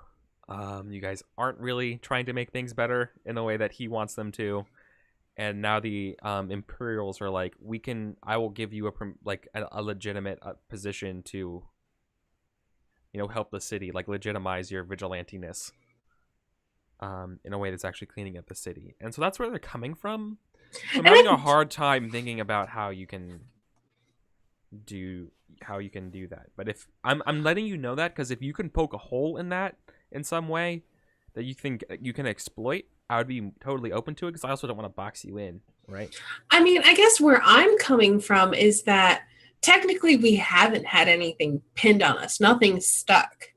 You guys aren't really trying to make things better in the way that he wants them to. And now the Imperials are like, I will give you a legitimate position to, help the city, like legitimize your vigilantiness in a way that's actually cleaning up the city. And so that's where they're coming from. So I'm having a hard time thinking about how you can do that. But if I'm letting you know that because if you can poke a hole in that in some way that you think you can exploit, I would be totally open to it because I also don't want to box you in, right? I mean, I guess where I'm coming from is that technically we haven't had anything pinned on us. Nothing's stuck.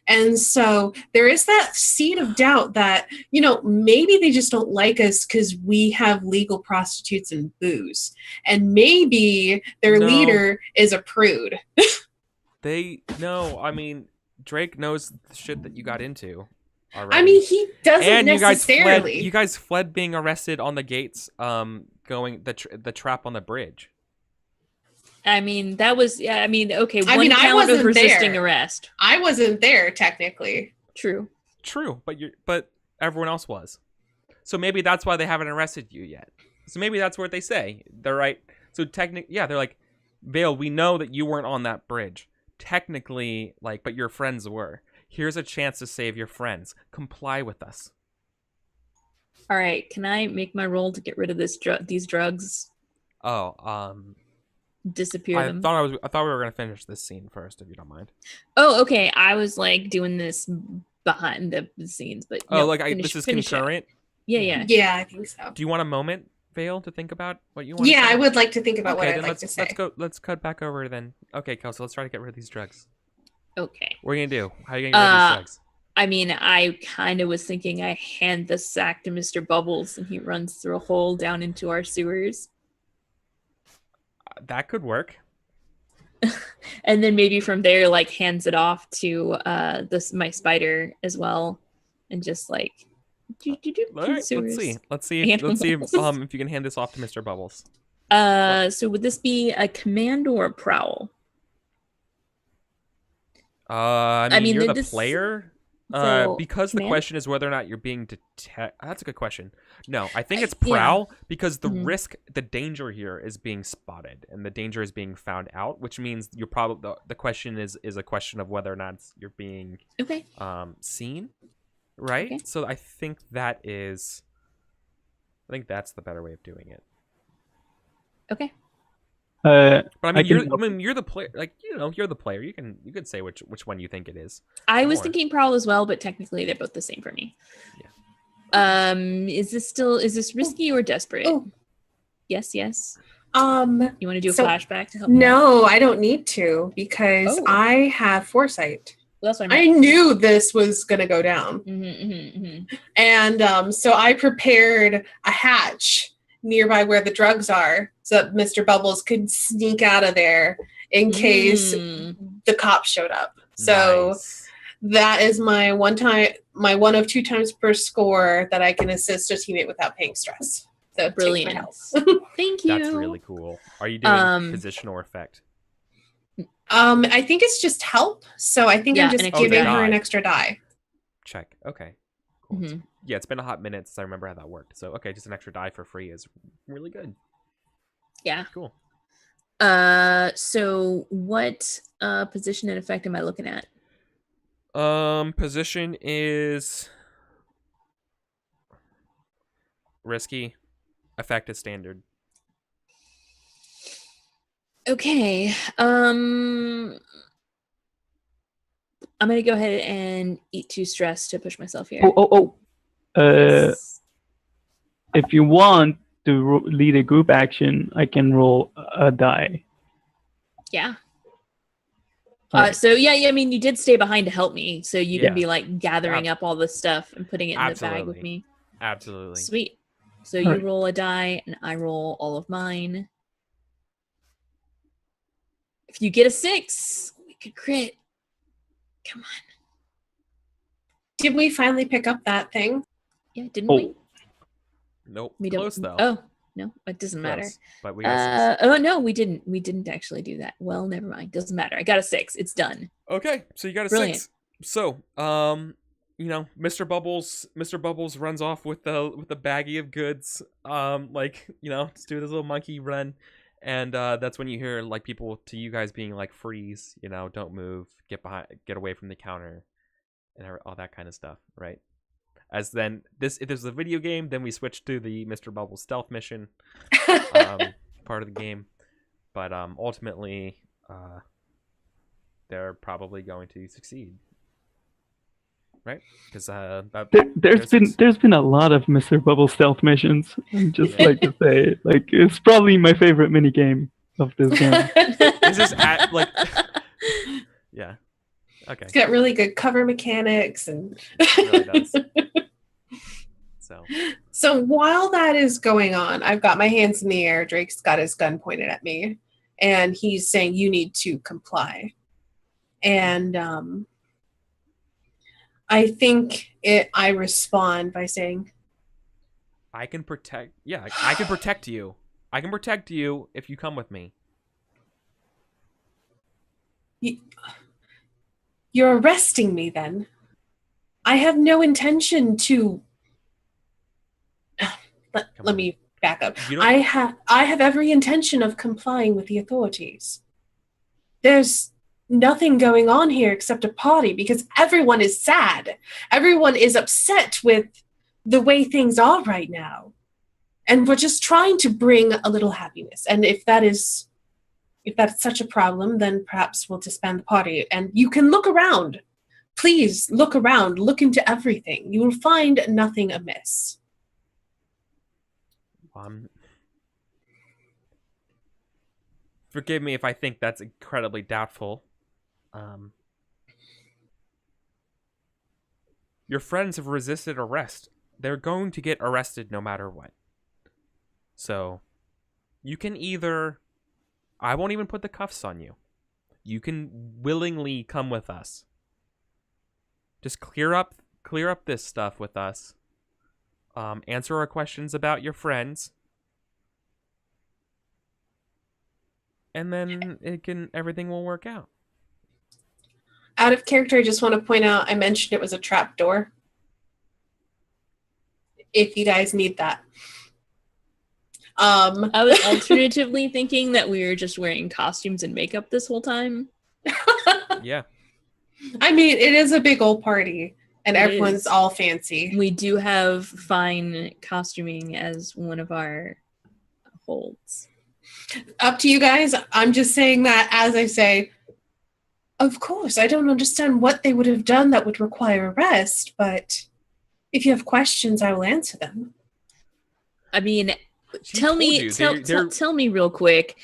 And so there is that seed of doubt that, maybe they just don't like us because we have legal prostitutes and booze. And maybe their leader is a prude. I mean, Drake knows the shit that you got into already. I mean, he doesn't and necessarily. You guys fled being arrested on the gates, going the trap on the bridge. I mean, that was, okay. One count of resisting arrest. I wasn't there, technically. True, but everyone else was. So maybe that's why they haven't arrested you yet. So maybe that's what they say. They're right. So they're like, Vale, we know that you weren't on that bridge. Technically, but your friends were. Here's a chance to save your friends. Comply with us. All right. Can I make my roll to get rid of these drugs? Oh, disappear them. I thought we were gonna finish this scene first, if you don't mind. Oh, okay. I was doing this behind the scenes, but this is concurrent. Yeah. Yeah, I think so. Do you want a moment, Vale, to think about what you want? Yeah, I would like to think about what I'd like to say. Let's cut back over then. Okay, Kelsa, let's try to get rid of these drugs. Okay. What are you gonna do? How are you gonna get rid of these drugs? I mean, I kind of was thinking I hand the sack to Mr. Bubbles and he runs through a hole down into our sewers. That could work. And then maybe from there, hands it off to my spider as well, and just All right, let's see if you can hand this off to Mr. Bubbles. So would this be a command or a prowl? You're the player. So, Because the command? question is whether or not you're being detected. That's a good question. No, I think it's Yeah. prowl because the Mhm. risk, the danger here is being spotted, and the danger is being found out, which means you're probably the question is a question of whether or not you're being Okay. seen, right? Okay. So I think that's the better way of doing it. Okay. But I mean, can you're the player. Like, you're the player. You can say which one you think it is. I was More. thinking prowl as well, but technically they're both the same for me. Yeah. Is this risky or desperate? Oh. Yes. Um, You want to do a So- flashback to help me out? no, I don't need to because Oh. I have foresight. Well, that's what I I meant. knew this was going to go down. And so I prepared a hatch nearby where the drugs are so that Mr. Bubbles could sneak out of there in case the cops showed up. So Nice. that is my one of 2 times per score that I can assist a teammate without paying stress. So take my Brilliant. health. Thank you. That's really cool. Are you doing position or effect? I think it's just help. So I think Yeah, I'm just an extra giving die. her an extra die. Check. Okay. Cool. Mhm. Yeah, it's been a hot minute since I remember how that worked. So okay, just an extra die for free is really good. Yeah. Cool. So what position and effect am I looking at? Position is risky. Effect is standard. Okay. I'm gonna go ahead and eat 2 stress to push myself here. If you want to lead a group action, I can roll a die. Yeah. Alright. So yeah, I mean, you did stay behind to help me, so you Yeah. can be like gathering up all this stuff and putting it in the bag with Absolutely. me. Absolutely. Sweet. So you Alright. roll a die, and I roll all of mine. If you get a 6, we could crit. Come on. Did we finally pick up that thing? Yeah, didn't we? Nope. We don't. Close though. Oh no, it doesn't matter. Close. But we got 6. Oh no, we didn't. We didn't actually do that. Well, never mind. Doesn't matter. I got a 6. It's done. Okay, so you got a Brilliant. 6. So, Mr. Bubbles runs off with the baggie of goods. Just do this little monkey run, and that's when you hear like people to you guys being like, freeze, don't move, get away from the counter, and all that kind of stuff, right? As then if this was a video game, then we switch to the Mr. Bubbles stealth mission, part of the game, but ultimately, they're probably going to succeed, right? Because there's been a lot of Mr. Bubble stealth missions. I'd just Yeah. like to say, like, it's probably my favorite mini game of this game. Is this yeah. Okay. It's got really good cover mechanics and It really does. So while that is going on, I've got my hands in the air. Drake's got his gun pointed at me, and he's saying, "You need to comply." And I think I respond by saying, I can protect. Yeah, I can protect you. I can protect you if you come with me. "You're arresting me then. I have no intention to..." Let me back up. I have every intention of complying with the authorities. There's nothing going on here except a party because everyone is sad. Everyone is upset with the way things are right now. And we're just trying to bring a little happiness. And if that's such a problem, then perhaps we'll disband the party. And you can look around. Please look around. Look into everything. You will find nothing amiss. Forgive me if I think that's incredibly doubtful. Your friends have resisted arrest. They're going to get arrested no matter what. So, you can either... I won't even put the cuffs on you. You can willingly come with us. Just clear up this stuff with us. Answer our questions about your friends. And then everything will work out. Out of character, I just want to point out I mentioned it was a trap door. If you guys need that. I was alternatively thinking that we were just wearing costumes and makeup this whole time. Yeah. I mean, it is a big old party, and It everyone's is. all fancy. We do have fine costuming as one of our holds. Up to you guys. I'm just saying that as I say, of course, I don't understand what they would have done that would require arrest, but if you have questions, I will answer them. I mean, She tell told me, you, tell me real quick.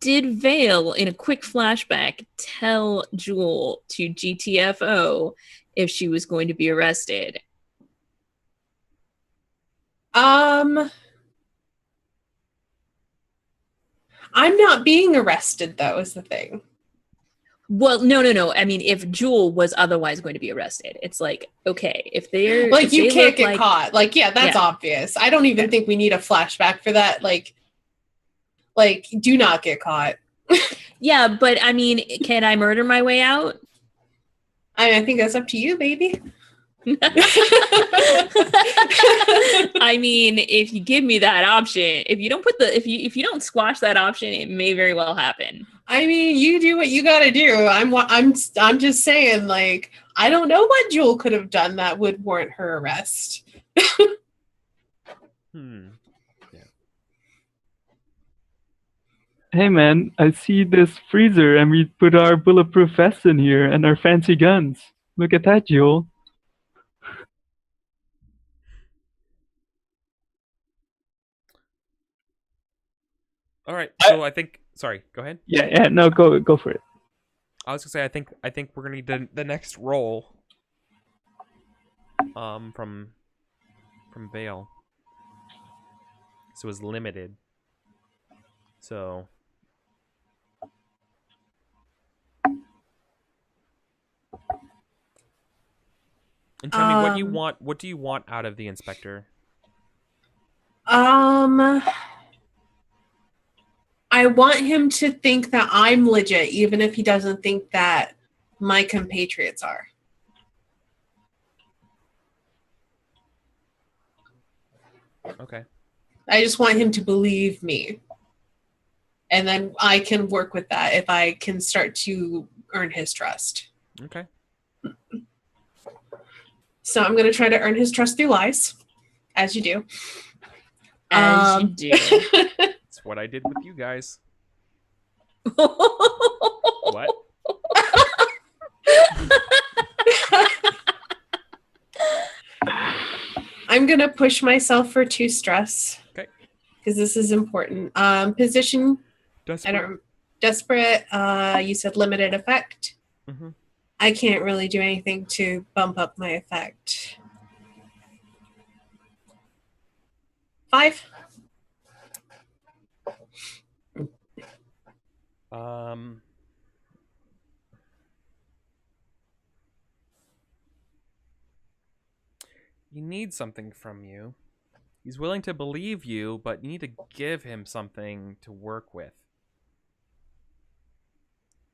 Did Vale, in a quick flashback, tell Jewel to GTFO if she was going to be arrested? I'm not being arrested, though, is the thing. Well, no. I mean, if Jewel was otherwise going to be arrested, it's like, okay, if they're Like, if you they can't look get like, caught. Like, yeah, that's obvious. I don't even think we need a flashback for that. Like, do not get caught. yeah, but I mean, can I murder my way out? I think that's up to you, baby. I mean, if you give me that option, if you don't if you don't squash that option, it may very well happen. I mean, you do what you got to do. I'm just saying, like, I don't know what Jewel could have done that would warrant her arrest. Yeah. Hey man, I see this freezer and we put our bulletproof vests in here and our fancy guns. Look at that, Joel. All right. So I think. Sorry. Go ahead. Yeah, no, go for it. I was gonna say I think we're gonna need the next roll. From Vale. So it's limited. So. And tell me what you want. What do you want out of the inspector? I want him to think that I'm legit, even if he doesn't think that my compatriots are. Okay. I just want him to believe me. And then I can work with that if I can start to earn his trust. Okay. So I'm going to try to earn his trust through lies, as you do. As you do. That's what I did with you guys. What? I'm going to push myself for 2 stress. Okay. Because this is important. Position. Desperate. Desperate. You said limited effect. Mm-hmm. I can't really do anything to bump up my effect. 5. He needs something from you. He's willing to believe you, but you need to give him something to work with.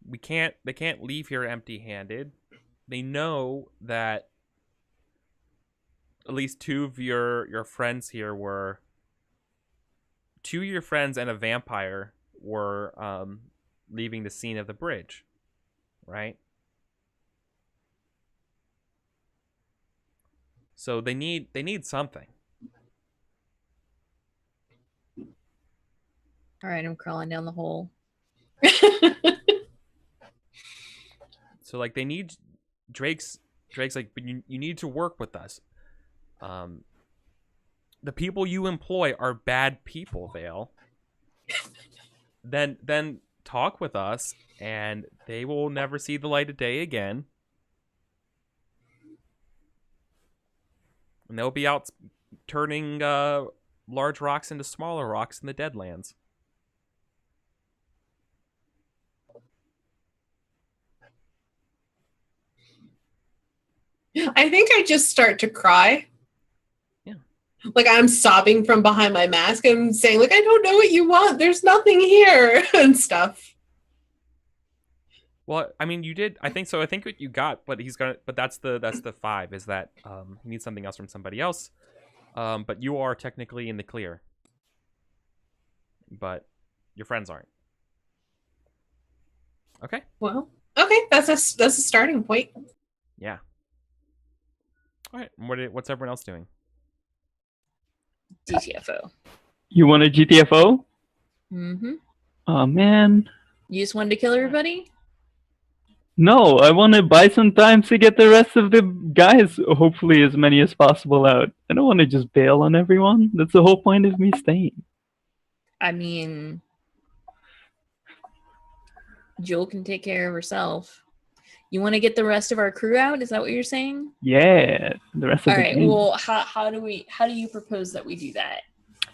They can't leave here empty-handed. They know that at least 2 of your friends here were 2 of your friends and a vampire were leaving the scene of the bridge, right? So they need something. All right, I'm crawling down the hole. So like they need Drake's like, but you need to work with us. The people you employ are bad people, Vale. Then talk with us and they will never see the light of day again. And they'll be out turning large rocks into smaller rocks in the Deadlands. I think I just start to cry. Yeah. Like I'm sobbing from behind my mask and saying, like, I don't know what you want. There's nothing here and stuff. Well, I mean, you did. I think so. I think what you got, but he's gonna. But that's the 5. Is that he needs something else from somebody else. But you are technically in the clear. But your friends aren't. Okay. Well, okay, that's a starting point. Yeah. All right. What's everyone else doing? DTFO. You want a GTFO? Mm-hmm. Oh man. You just wanted to kill everybody? No, I want to buy some time to get the rest of the guys, hopefully as many as possible, out. I don't want to just bail on everyone. That's the whole point of me staying. I mean, Jewel can take care of herself. You want to get the rest of our crew out? Is that what you're saying? Yeah, the rest of All the right. game. Well, how do you propose that we do that?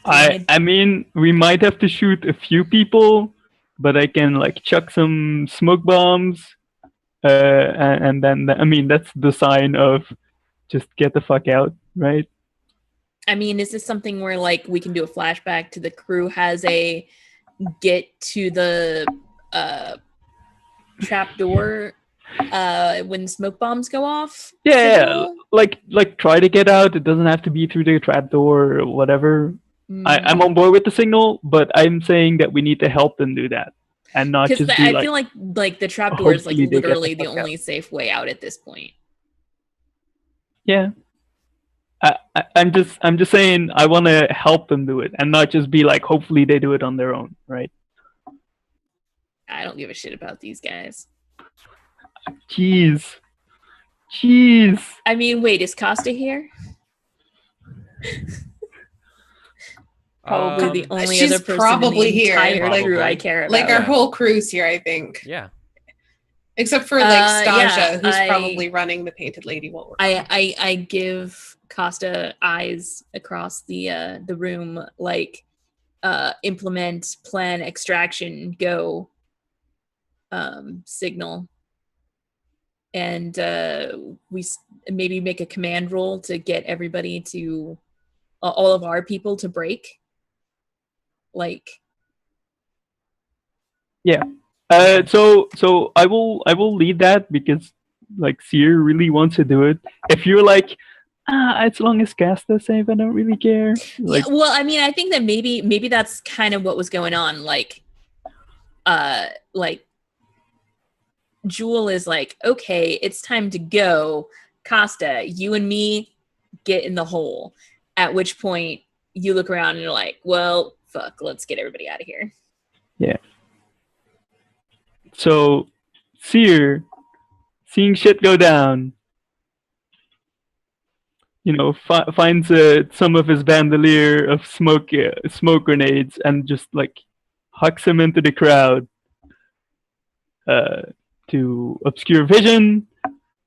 I mean, we might have to shoot a few people, but I can like chuck some smoke bombs, and then I mean that's the sign of just get the fuck out, right? I mean, is this something where like we can do a flashback to the crew has a get to the trap door when smoke bombs go off? Yeah, signal? like try to get out. It doesn't have to be through the trapdoor or whatever. I'm on board with the signal, but I'm saying that we need to help them do that, and not just because be I feel like the trapdoor is like hopefully they get the literally the fuck out. only safe way out at this point. Yeah. I'm just saying I want to help them do it and not just be like hopefully they do it on their own, right? I don't give a shit about these guys. Jeez. I mean, wait, is Costa here? Probably the only she's other person probably in the here. entire Like- crew I care about. Like our whole crew's here, I think. Yeah. Except for like Stasia, yeah, who's I- probably running the Painted Lady while we're I give Costa eyes across the room, like implement, plan, extraction, go signal, and maybe make a command roll to get everybody to all of our people to break. Like, Yeah. So I will lead that because like Seer really wants to do it. If you're like, as long as Casta's safe, I don't really care. Like, yeah, well, I mean, I think that maybe that's kind of what was going on. Like Jewel is like, okay, it's time to go. Costa, you and me get in the hole. At which point you look around and you're like, well, fuck, let's get everybody out of here. yeah. So Seer, seeing shit go down, finds some of his bandolier of smoke grenades and just like hucks them into the crowd to obscure vision,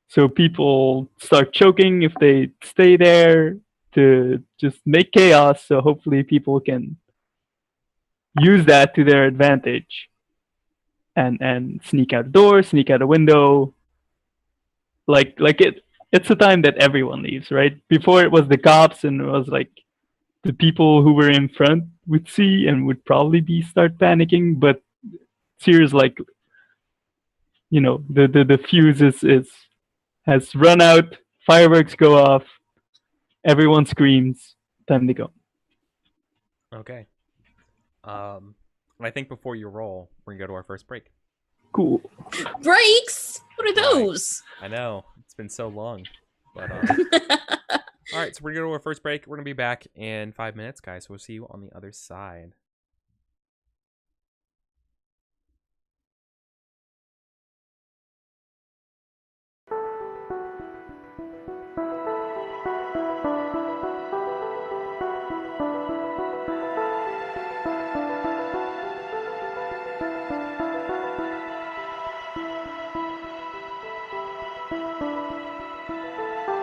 so people start choking if they stay there, to just make chaos. So hopefully people can use that to their advantage and sneak out the door, sneak out a window. It's a time that everyone leaves, right? Before it was the cops and it was like the people who were in front would see and would probably start panicking, but Sears like, the fuse has run out, fireworks go off, everyone screams, time to go. Okay. And I think before you roll, we're gonna go to our first break. Cool. Breaks? What are those? I know it's been so long, but all right. So we're gonna go to our first break. We're gonna be back in 5 minutes, guys. So we'll see you on the other side.